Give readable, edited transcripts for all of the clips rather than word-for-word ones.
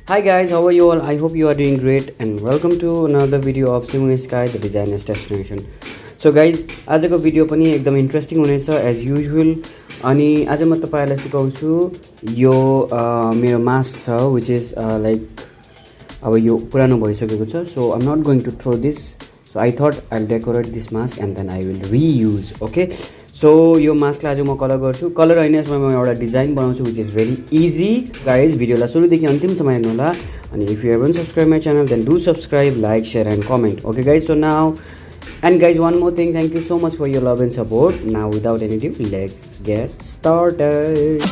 Hi guys, how are you all? I hope you are doing great and welcome to another video of Simon Sky, the designer's destination. So guys, आजको video पनि एकदम interesting हुनेछ as usual अनि आज म तपाईहरुलाई सिकाउँछु यो मेरो मास्क छ which is like अब यो पुरानो भइसकेको छ. So I'm not going to throw this. So I thought I'll decorate this mask and then I will reuse. Okay. So यो मास्कलाई आज म कलर गर्छु. कलर हैन यसमा म एउटा डिजाइन बनाउँछु which is very easy. Guys, भिडियोलाई सुरुदेखि अन्तिमसम्म हेर्नु होला. अनि if you haven't subscribed my channel then do subscribe, like, share and comment. Okay guys, so now and guys, one more thing, thank you so much for your love and support. Now without any ado, let's get started.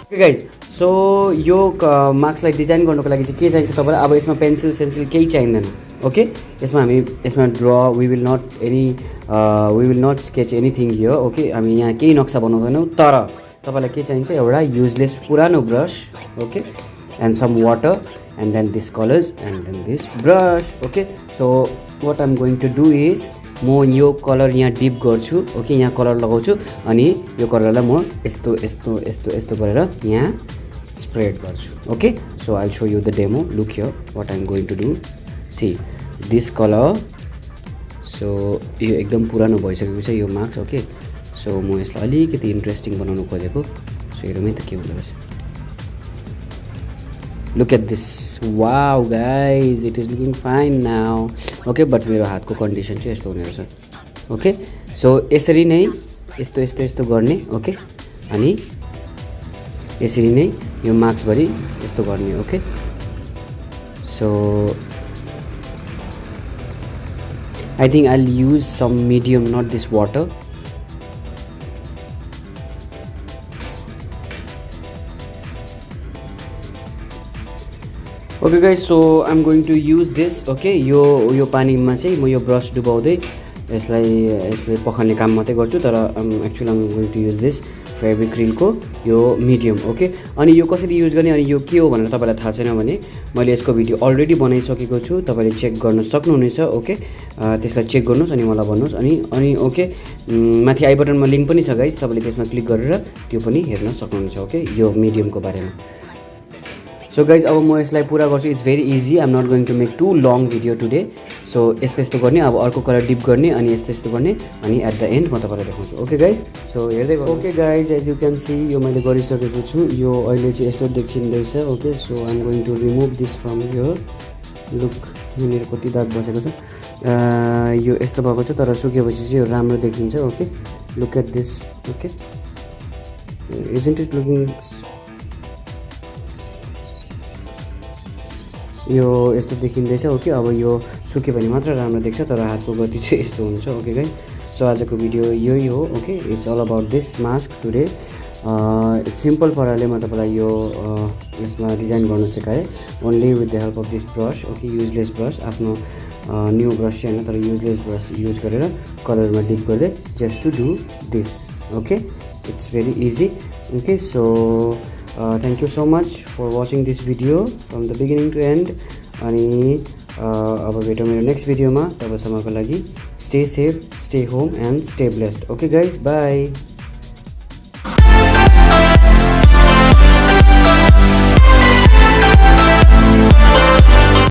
Okay guys, so यो मार्क्सलाई design गर्नको लागि चाहिँ के चाहिन्छ तपाईलाई? अब यसमा pencil सेन्सिल केही चाहिँदैन. ओके, यसमा हामी यसमा ड्र we will not sketch anything here. Okay, हामी यहाँ केही नक्सा बनाउँदैनौँ, तर तपाईलाई के चाहिन्छ? एउटा युजलेस पुरानो brush. Okay, and some water and then this colors and then this brush. Okay, so what I'm going to do is म यो कलर यहाँ डिप गर्छु. ओके, यहाँ कलर लगाउँछु अनि यो कलरलाई म यस्तो यस्तो यस्तो यस्तो गरेर यहाँ स्प्रेड गर्छु. Okay, so I'll show you the demo. Look here what I'm going to do. See this color. So यो एकदम पुरानो भइसकेको छ यो मार्क्स. ओके, so म यसलाई अलिकति इन्ट्रेस्टिङ बनाउन खोजेको. सो हेरौँ है त के हुँदो रहेछ. Look at this. Wow guys, it is looking fine now. Okay, but मेरो हातको कन्डिसन चाहिँ यस्तो हुने रहेछ. ओके, सो यसरी नै यस्तो यस्तो यस्तो गर्ने. ओके, अनि यसरी नै यो मार्क्स भरि यस्तो गर्ने. Okay, so I think I'll use some medium, not this water. Okay guys, so I'm going to use this. Okay, यो पानीमा चाहिँ म यो ब्रश डुबाउँदै यसलाई पखाल्ने काम मात्रै गर्छु, तर actually I'm going to use this फेब्रिक्रिल को यो मिडियम. ओके, अनि यो कसरी युज गर्ने अनि यो के हो भनेर तपाईलाई थाहा छैन भने मैले यसको भिडियो अलरेडी बनाइसकेको छु, तपाईले चेक गर्न सक्नुहुनेछ. ओके, त्यसलाई चेक गर्नुस् अनि मलाई भन्नुस्. अनि ओके, माथि आई बटनमा लिंक पनि छ गाइस, तपाईले त्यसमा क्लिक गरेर त्यो पनि हेर्न सक्नुहुन्छ. ओके, यो मिडियमको बारेमा. So guys, अब म यसलाई पुरा गर्छु. It's very easy. I am not going to make too long video today. So यस्तो यस्तो गर्ने, अब अर्को कलर डिप गर्ने अनि यस्तो यस्तो गर्ने अनि एट द एन्ड म तपाईलाई देखाउँछु. ओके गाइज, सो हेर्दै गर्नु. Okay guys, as you can see यो मैले गरिसकेको छु. यो अहिले चाहिँ यस्तो देखिँदैछ. Okay, so I am going to remove this from here. Look, यहाँनिर कति दाग बसेको छ. यो यस्तो भएको छ, तर सुकेपछि चाहिँ यो राम्रो देखिन्छ. Okay, look at this. Okay, isn't it looking यो यस्तो देखिँदैछ. ओके, अब यो सुक्यो भने मात्र राम्रो देख्छ, तर हातको गति चाहिँ यस्तो हुन्छ. ओके गाइस, सो आजको भिडियो यही हो. Okay, it's all about this mask today. It's simple पाराले म तपाईलाई यो यसमा डिजाइन गर्न सिकाएँ, only with the help of this brush. Okay, useless brush, आफ्नो न्यू ब्रस चाहिँ हैन, तर युजलेस ब्रस युज गरेर कलरमा डिप गर्दै just to do this. Okay, it's very easy. Okay, so thank you so much for watching this video from the beginning to end. अनि अब भेटौँ मेरो नेक्स्ट भिडियोमा. तबसम्मको लागि stay safe, stay home and stay blessed. Okay guys, bye.